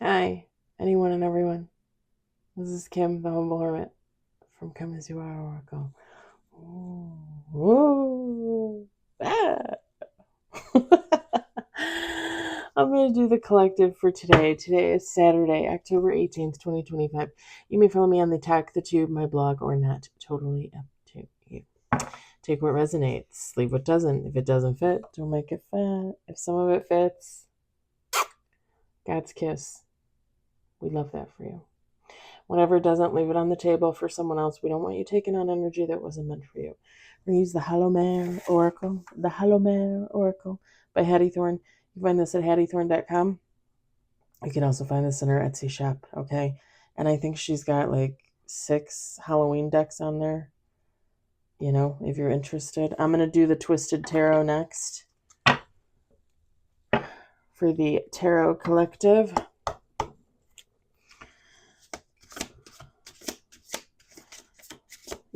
Hi, anyone and everyone. This is Kim, the Humble Hermit, from Come As You Are Oracle. Ooh. Ooh. Ah. I'm going to do the collective for today. Today is Saturday, October 18th, 2025. You may follow me on the Talk the Tube, my blog, or not. Totally up to you. Take what resonates, leave what doesn't. If it doesn't fit, don't make it fit. If some of it fits, God's kiss. We love that for you. Whatever doesn't, leave it on the table for someone else. We don't want you taking on energy that wasn't meant for you. We're going to use the Homegrown Oracle, the Homegrown Oracle by Hattie Thorne. You can find this at hattiethorne.com. You can also find this in her Etsy shop, okay? And I think she's got like 6 Halloween decks on there, you know, if you're interested. I'm going to do the Twisted Tarot next for the Tarot Collective.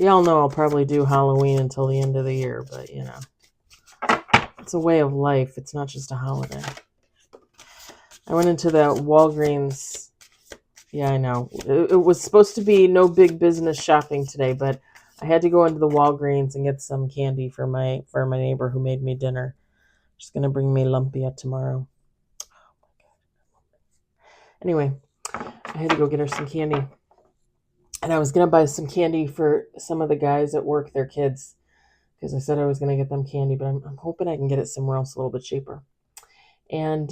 Y'all know I'll probably do Halloween until the end of the year, but you know, it's a way of life. It's not just a holiday. I went into the Walgreens. Yeah, I know. It was supposed to be no big business shopping today, but I had to go into the Walgreens and get some candy for my neighbor who made me dinner. She's gonna bring me lumpia tomorrow. Anyway, I had to go get her some candy. And I was going to buy some candy for some of the guys at work, their kids, because I said I was going to get them candy, but I'm hoping I can get it somewhere else a little bit cheaper. And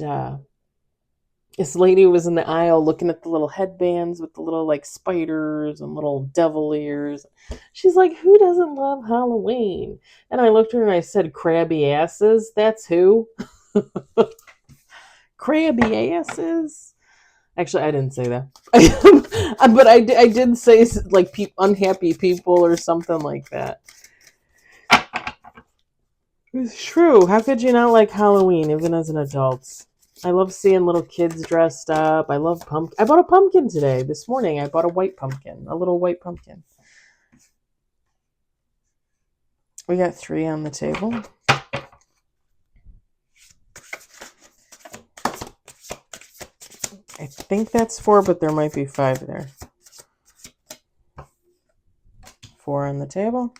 this lady was in the aisle looking at the little headbands with the little like spiders and little devil ears. She's like, who doesn't love Halloween? And I looked at her and I said, crabby asses? That's who? Crabby asses? Actually, I didn't say that. But I did say like unhappy people or something like that. It's true. How could you not like Halloween, even as an adult? I love seeing little kids dressed up. I love pumpkin. I bought a pumpkin today. This morning, I bought a white pumpkin, a little white pumpkin. We got 3 on the table. I think that's 4, but there might be 5 there. 4 on the table.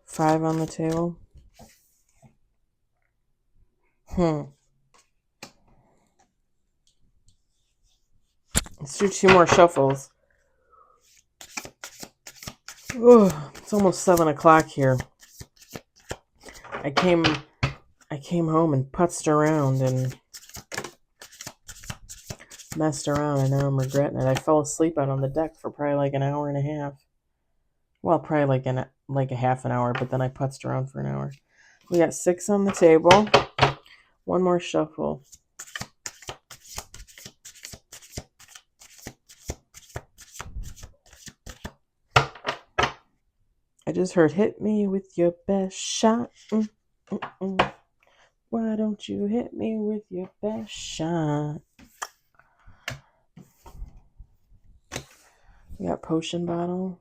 Five on the table. Let's do 2 more shuffles. Oh, it's almost 7 o'clock here. I came home and putzed around and messed around, and now I'm regretting it. I fell asleep out on the deck for probably like an hour and a half. Well, probably like a half an hour, but then I putzed around for an hour. We got 6 on the table. 1 more shuffle. I just heard, hit me with your best shot. Why don't you hit me with your best shot? We got potion bottle.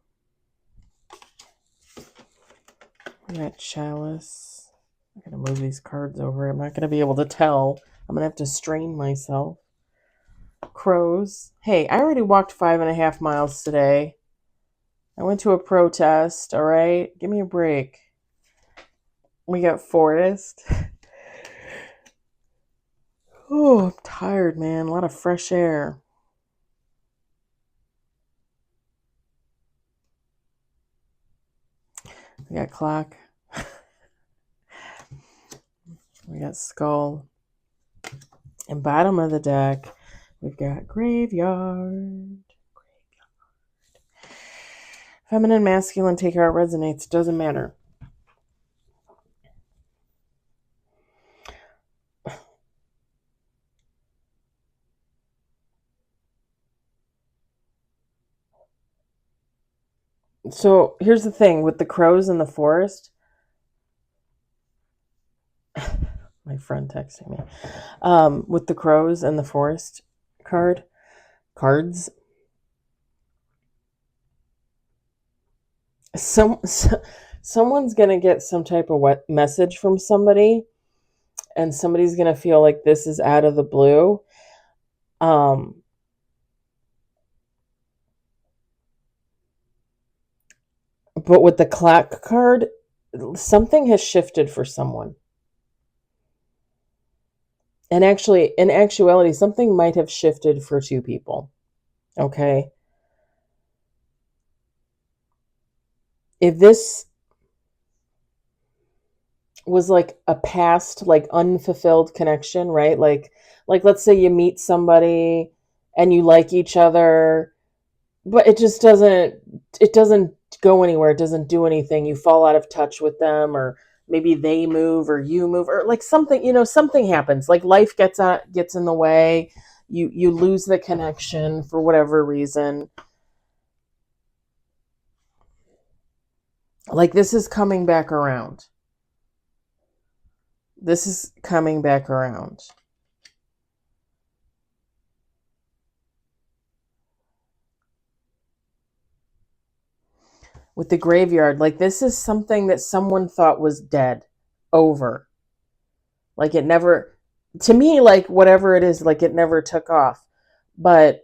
We got chalice. I'm going to move these cards over. I'm not going to be able to tell. I'm going to have to strain myself. Crows. Hey, I already walked 5.5 miles today. I went to a protest, all right? Give me a break. We got forest. Oh, I'm tired, man. A lot of fresh air. We got clock. We got skull. And bottom of the deck, we've got graveyard. Feminine, masculine, take out resonates. Doesn't matter. So here's the thing with the crows in the forest. My friend texting me. With the crows and the forest cards. Someone's going to get some type of message from somebody, and somebody's going to feel like this is out of the blue. Um, but with the clock card, something has shifted for someone. And actually, in actuality, something might have shifted for two people. Okay. If this was like a past, like unfulfilled connection, right? Like let's say you meet somebody and you like each other, but it doesn't go anywhere. It doesn't do anything. You fall out of touch with them, or maybe they move or you move, or like something, something happens. Like life gets in the way. You lose the connection for whatever reason. Like this is coming back around. This is coming back around. With the graveyard, like this is something that someone thought was dead, over. Like it never, to me, like whatever it is, like it never took off. But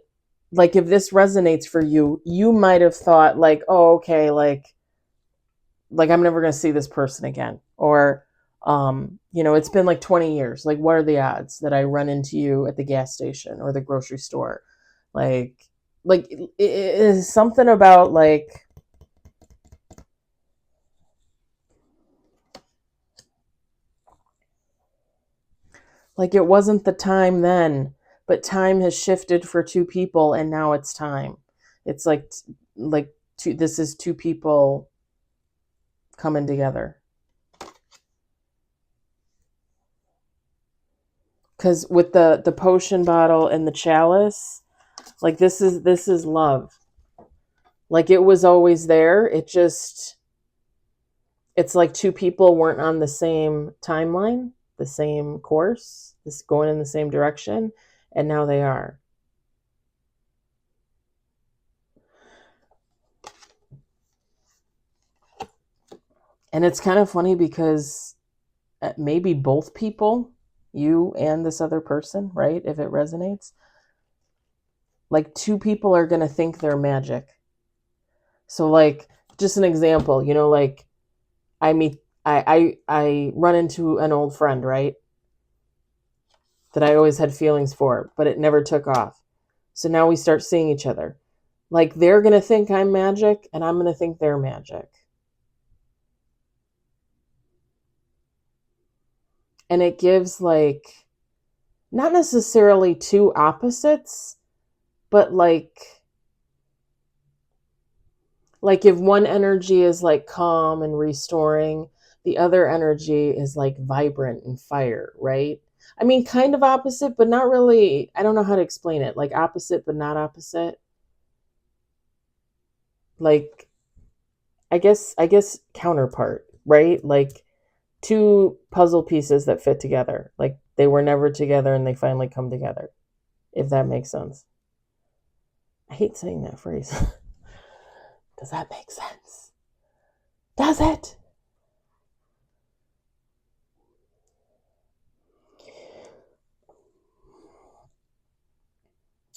like if this resonates for you, you might have thought like, oh, okay, like I'm never going to see this person again. Or it's been like 20 years. Like what are the odds that I run into you at the gas station or the grocery store? Like it is something about like it wasn't the time then, but time has shifted for two people and now it's time. It's like this is two people coming together. Cuz with the potion bottle and the chalice, like this is love. Like it was always there. It's like two people weren't on the same timeline, the same course, this going in the same direction, and now they are. And it's kind of funny because maybe both people, you and this other person, right? If it resonates, like two people are going to think they're magic. So like just an example, like I meet I run into an old friend, right? That I always had feelings for, but it never took off. So now we start seeing each other. Like they're going to think I'm magic and I'm going to think they're magic. And it gives like not necessarily two opposites, but like if one energy is like calm and restoring, the other energy is like vibrant and fire, right? I mean, kind of opposite, but not really. I don't know how to explain it. Like opposite, but not opposite. Like I guess counterpart, right? Like two puzzle pieces that fit together. Like they were never together and they finally come together. If that makes sense. I hate saying that phrase. Does that make sense? Does it?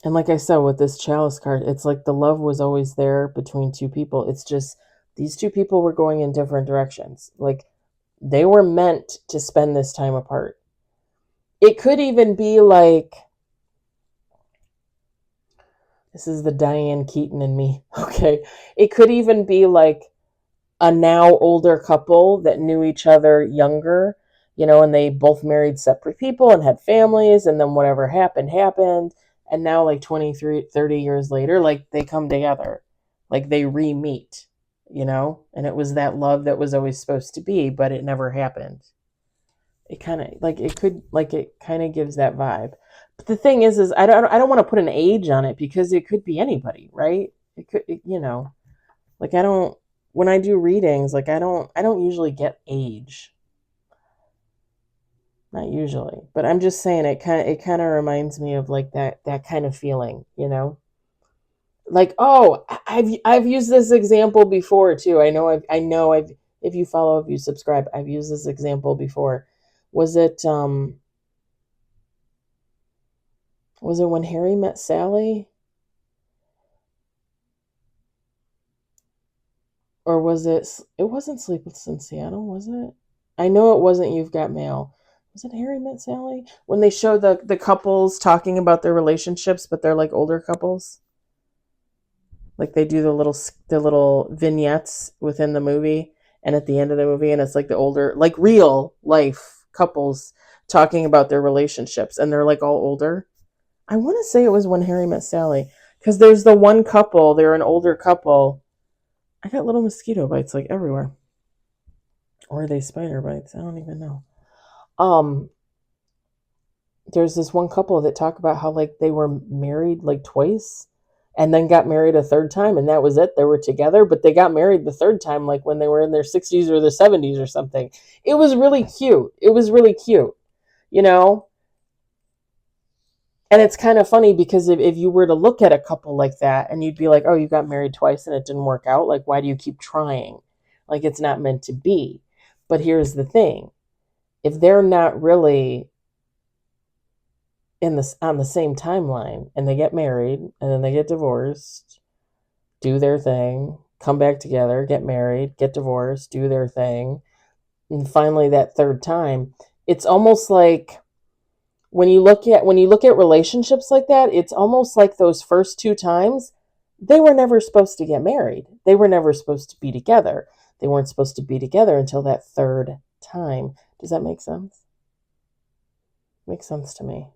And like I said, with this chalice card, it's like the love was always there between two people. It's just these two people were going in different directions. Like they were meant to spend this time apart. It could even be like this is the Diane Keaton in me. Okay. It could even be like a now older couple that knew each other younger, and they both married separate people and had families, and then whatever happened. And now, like 23, 30 years later, like they come together, like they re meet, and it was that love that was always supposed to be, but it never happened. It kind of like it could, like it kind of gives that vibe. But the thing is I don't want to put an age on it because it could be anybody, right? It could. Like I don't when I do readings, like I don't usually get age. Not usually. But I'm just saying it kind of reminds me of like that kind of feeling. like, oh, I've used this example before too. I've if you subscribe, I've used this example before. Was it was it When Harry Met Sally? Or was it wasn't Sleepless in Seattle, was it? I know it wasn't You've Got Mail. Was it Harry Met Sally? When they show the couples talking about their relationships, but they're like older couples. Like they do the little vignettes within the movie and at the end of the movie, and it's like the older, like real life couples talking about their relationships, and they're like all older. I want to say it was When Harry Met Sally, because there's the one couple, they're an older couple. I got little mosquito bites like everywhere. Or are they spider bites? I don't even know. Um, there's this one couple that talk about how like they were married like twice and then got married a third time, and that was it. They were together, but they got married the third time like when they were in their 60s or their 70s or something. It was really cute. It was really cute, you know? And it's kind of funny because if you were to look at a couple like that and you'd be like, oh, you got married twice and it didn't work out, like why do you keep trying? Like it's not meant to be. But here's the thing. If they're not really in this on the same timeline and they get married and then they get divorced, do their thing, come back together, get married, get divorced, do their thing, and finally that third time, it's almost like when you look at relationships like that, it's almost like those first two times they were never supposed to get married. They were never supposed to be together. They weren't supposed to be together until that third time. Does that make sense? Makes sense to me.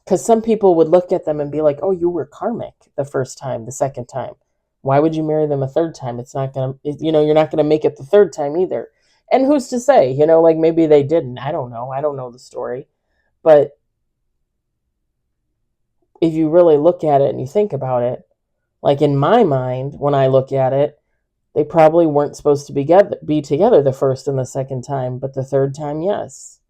Because some people would look at them and be like, oh, you were karmic the first time, the second time. Why would you marry them a third time? It's not going to, you're not going to make it the third time either. And who's to say, like maybe they didn't. I don't know. I don't know the story. But if you really look at it and you think about it, like in my mind, when I look at it, they probably weren't supposed to be together the first and the second time, but the third time, yes.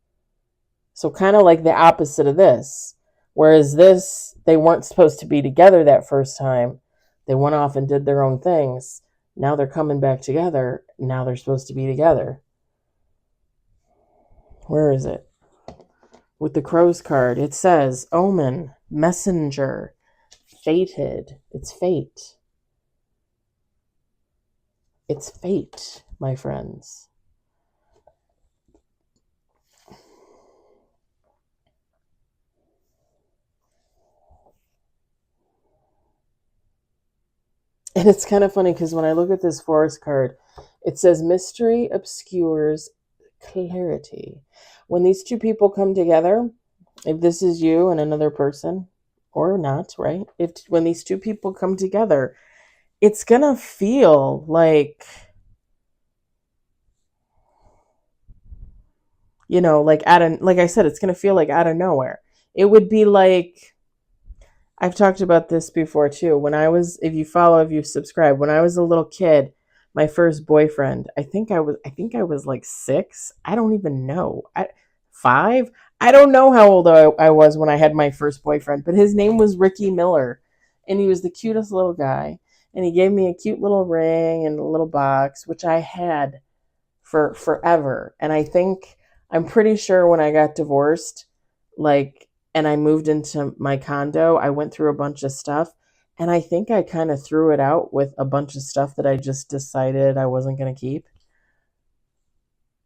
So kind of like the opposite of this. Whereas this, they weren't supposed to be together that first time. They went off and did their own things. Now they're coming back together. Now they're supposed to be together. Where is it? With the crow's card, it says omen, messenger, fated. It's fate. It's fate, my friends. And it's kind of funny because when I look at this forest card, it says mystery obscures clarity. When these two people come together, if this is you and another person, or not, right? If when these two people come together, it's gonna feel like like I said, it's gonna feel like out of nowhere. It would be like I've talked about this before too. If you subscribe, when I was a little kid, my first boyfriend, I think I was like 6. I don't even know. 5? I don't know how old I was when I had my first boyfriend, but his name was Ricky Miller, and he was the cutest little guy. And he gave me a cute little ring and a little box, which I had for forever. And I'm pretty sure when I got divorced, like, and I moved into my condo, I went through a bunch of stuff. And I think I kind of threw it out with a bunch of stuff that I just decided I wasn't going to keep.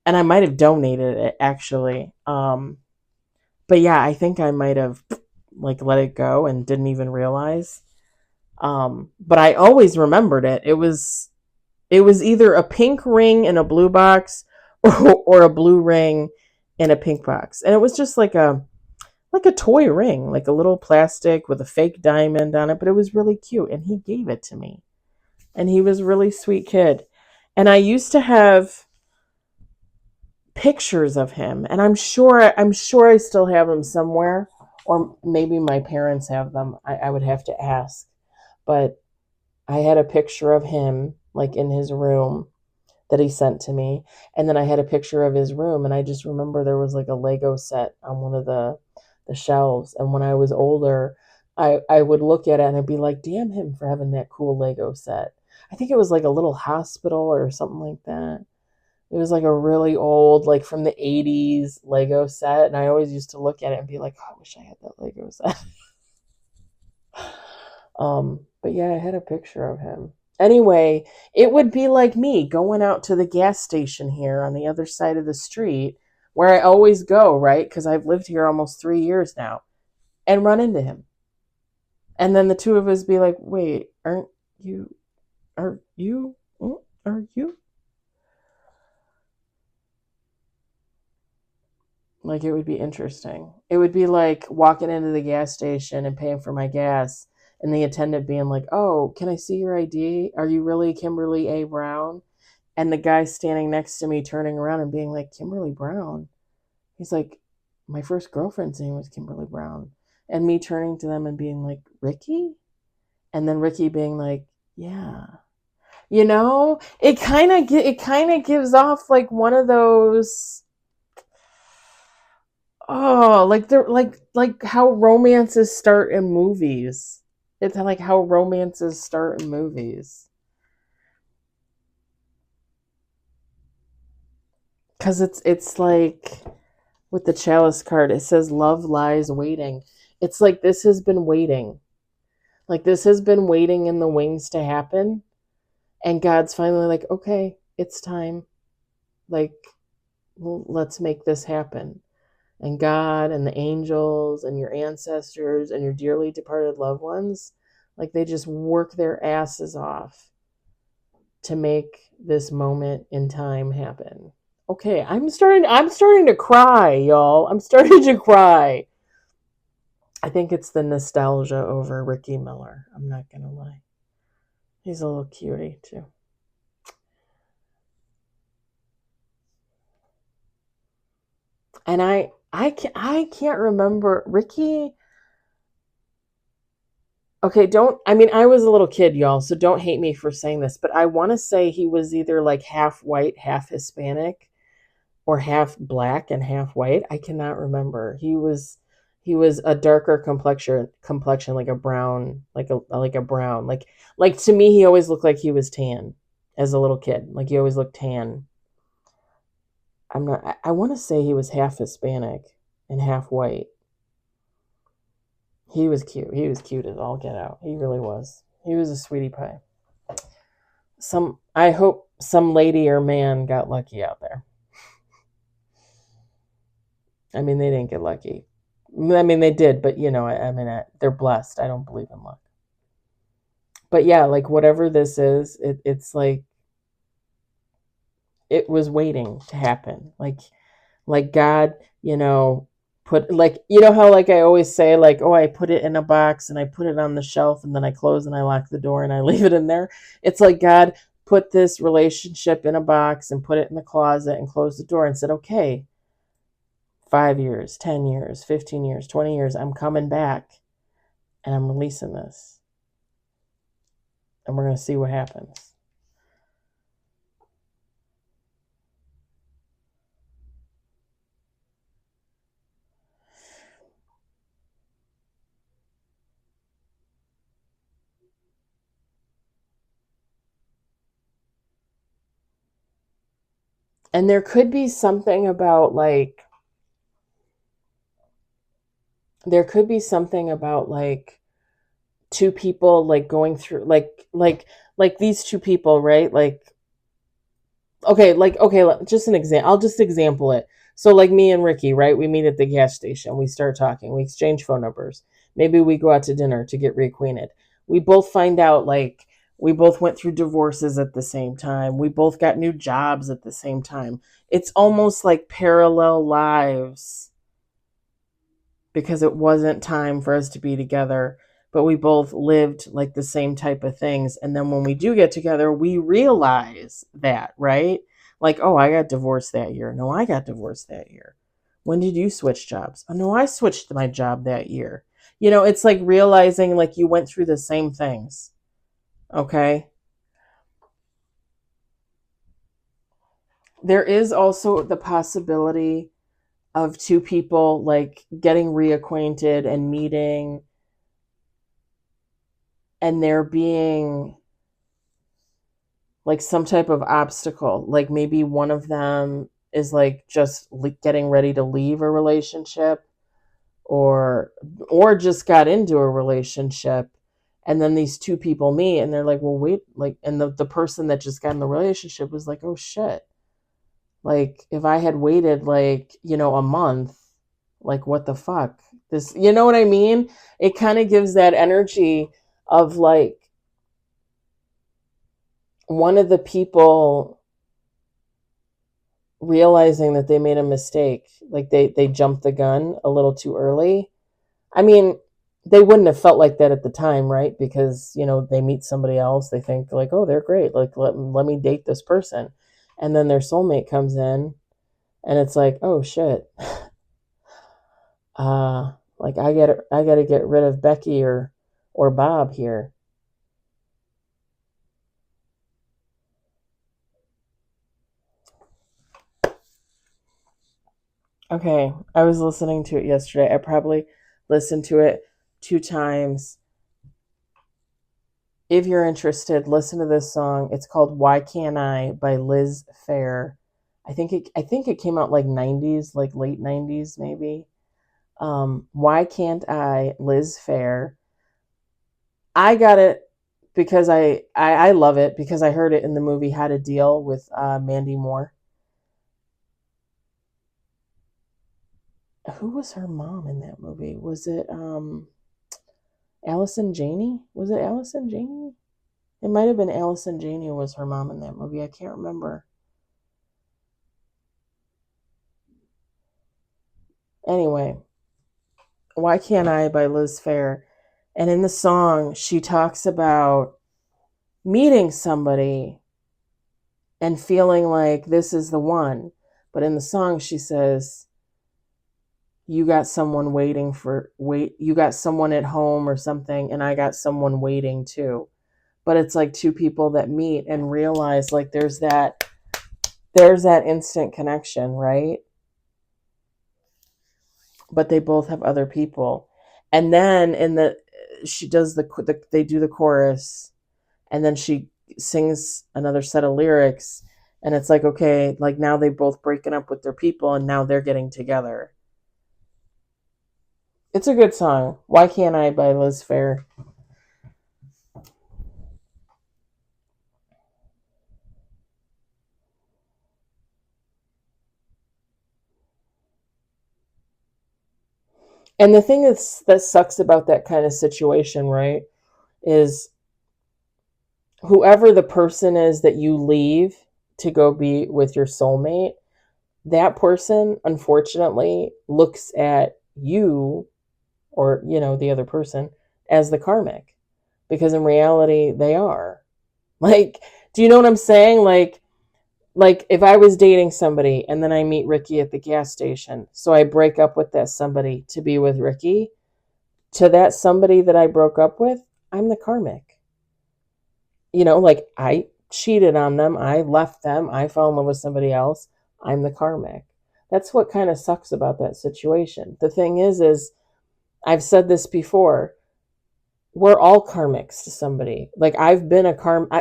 And I might have donated it actually. But yeah, I think I might have like let it go and didn't even realize. But I always remembered it. It was either a pink ring in a blue box or a blue ring in a pink box. And it was just like a toy ring, like a little plastic with a fake diamond on it, but it was really cute and he gave it to me. And he was a really sweet kid. And I used to have pictures of him, and I'm sure I still have them somewhere, or maybe my parents have them. I would have to ask. But I had a picture of him like in his room that he sent to me. And then I had a picture of his room, and I just remember there was like a Lego set on one of the shelves. And when I was older, I would look at it and I'd be like, damn him for having that cool Lego set. I think it was like a little hospital or something like that. It was like a really old, like from the 80s Lego set. And I always used to look at it and be like, oh, I wish I had that Lego set. But yeah, I had a picture of him. Anyway, it would be like me going out to the gas station here on the other side of the street where I always go, right? Because I've lived here almost 3 years now, and run into him. And then the two of us be like, wait, you, are you, are you? Like, it would be interesting. It would be like walking into the gas station and paying for my gas, and the attendant being like, oh, can I see your ID? Are you really Kimberly A. Brown? And the guy standing next to me turning around and being like, Kimberly Brown? He's like, my first girlfriend's name was Kimberly Brown. And me turning to them and being like, Ricky? And then Ricky being like, yeah. It kind of gives off like one of those, oh, like they're like how romances start in movies. It's like how romances start in movies. Cuz it's like with the chalice card, it says love lies waiting. It's like this has been waiting. Like this has been waiting in the wings to happen, and God's finally like, "Okay, it's time. Like, well, let's make this happen." And God and the angels and your ancestors and your dearly departed loved ones, like they just work their asses off to make this moment in time happen. Okay, I'm starting to cry, y'all. I'm starting to cry. I think it's the nostalgia over Ricky Miller. I'm not going to lie. He's a little cutie too. And I can't remember Ricky. Okay, I mean, I was a little kid, y'all, so don't hate me for saying this, but I want to say he was either like half white, half Hispanic, or half black and half white. I cannot remember. He was a darker complexion, like a brown, like a brown. Like to me he always looked like he was tan as a little kid. Like he always looked tan. I want to say he was half Hispanic and half white. He was cute. He was cute as all get out. He really was. He was a sweetie pie. I hope some lady or man got lucky out there. I mean, they didn't get lucky. I mean, they did, but they're blessed. I don't believe in luck. But yeah, like whatever this is, it's like it was waiting to happen. Like God, put, like, how like I always say, like, oh, I put it in a box and I put it on the shelf and then I close and I lock the door and I leave it in there. It's like God put this relationship in a box and put it in the closet and closed the door and said, okay, 5 years, 10 years, 15 years, 20 years, I'm coming back and I'm releasing this. And we're going to see what happens. And there could be something about like two people like going through like these two people, right? Okay, just an example. I'll just example it. So like me and Ricky, right? We meet at the gas station. We start talking. We exchange phone numbers. Maybe we go out to dinner to get reacquainted. We both find out like we both went through divorces at the same time. We both got new jobs at the same time. It's almost like parallel lives because it wasn't time for us to be together, but we both lived like the same type of things. And then when we do get together, we realize that, right? Like, oh, I got divorced that year. No, I got divorced that year. When did you switch jobs? Oh, no, I switched my job that year. It's like realizing like you went through the same things. Okay. There is also the possibility of two people like getting reacquainted and meeting and there being like some type of obstacle, like maybe one of them is like just getting ready to leave a relationship, or just got into a relationship, and then these two people meet and they're like, well, wait, like, and the person that just got in the relationship was like, oh shit, like if I had waited like, a month, like what the fuck, this, you know what I mean? It kind of gives that energy of like one of the people realizing that they made a mistake, like they jumped the gun a little too early. I mean, they wouldn't have felt like that at the time, right? Because, they meet somebody else, they think like, oh, they're great, like let me date this person. And then their soulmate comes in and it's like, oh shit. Like I got to get rid of Becky or Bob here. Okay, I was listening to it yesterday. I probably listened to it 2 times. If you're interested, listen to this song. It's called "Why Can't I" by Liz Phair. I think it came out like 90s, like late 90s maybe. Why Can't I, Liz Phair. I got it because I love it because I heard it in the movie How to Deal with Mandy Moore. Who was her mom in that movie? Was it Allison Janney? Was it Allison Janney? It might have been Allison Janney was her mom in that movie. I can't remember. Anyway, Why Can't I by Liz Phair. And in the song, she talks about meeting somebody and feeling like this is the one. But in the song, she says, you got someone you got someone at home or something, and I got someone waiting too. But it's like two people that meet and realize like there's that instant connection, right? But they both have other people. And then she does they do the chorus, and then she sings another set of lyrics, and it's like, okay, like now they've both broken up with their people and now they're getting together. It's a good song. Why Can't I by Liz Phair. And the thing that sucks about that kind of situation, right, is whoever the person is that you leave to go be with your soulmate, that person unfortunately looks at you, or the other person, as the karmic, because in reality they are. Like, do you know what I'm saying? Like if I was dating somebody and then I meet Ricky at the gas station, so I break up with that somebody to be with Ricky, to that somebody that I broke up with, I'm the karmic. Like I cheated on them, I left them, I fell in love with somebody else, I'm the karmic. That's what kind of sucks about that situation. The thing is I've said this before, we're all karmics to somebody. Like I've been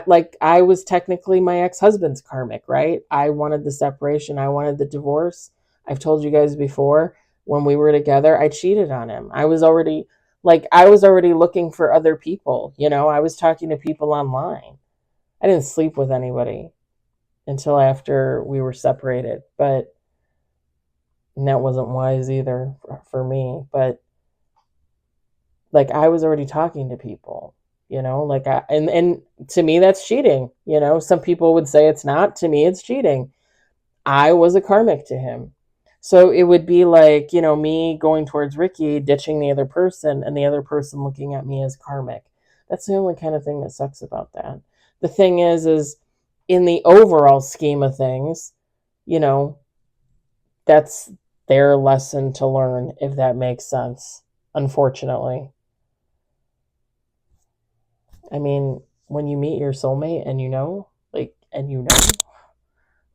like I was technically my ex-husband's karmic, right? I wanted the separation, I wanted the divorce. I've told you guys before, when we were together, I cheated on him. I was already looking for other people, I was talking to people online. I didn't sleep with anybody until after we were separated, but that wasn't wise either for me. But like I was already talking to people, like and to me that's cheating. Some people would say it's not. To me it's cheating. I was a karmic to him. So it would be like, me going towards Ricky, ditching the other person, and the other person looking at me as karmic. That's the only kind of thing that sucks about that. The thing is in the overall scheme of things, you know, that's their lesson to learn, if that makes sense, unfortunately. I mean, when you meet your soulmate and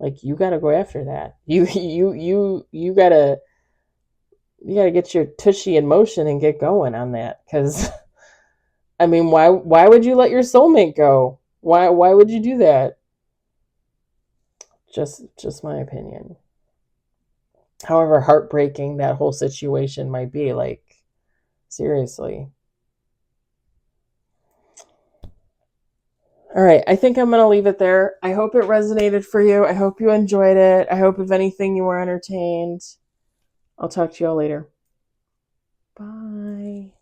like you got to go after that. You got to get your tushy in motion and get going on that, cuz I mean, why would you let your soulmate go? Why would you do that? Just my opinion. However heartbreaking that whole situation might be, like, seriously. All right, I think I'm going to leave it there. I hope it resonated for you. I hope you enjoyed it. I hope, if anything, you were entertained. I'll talk to you all later. Bye.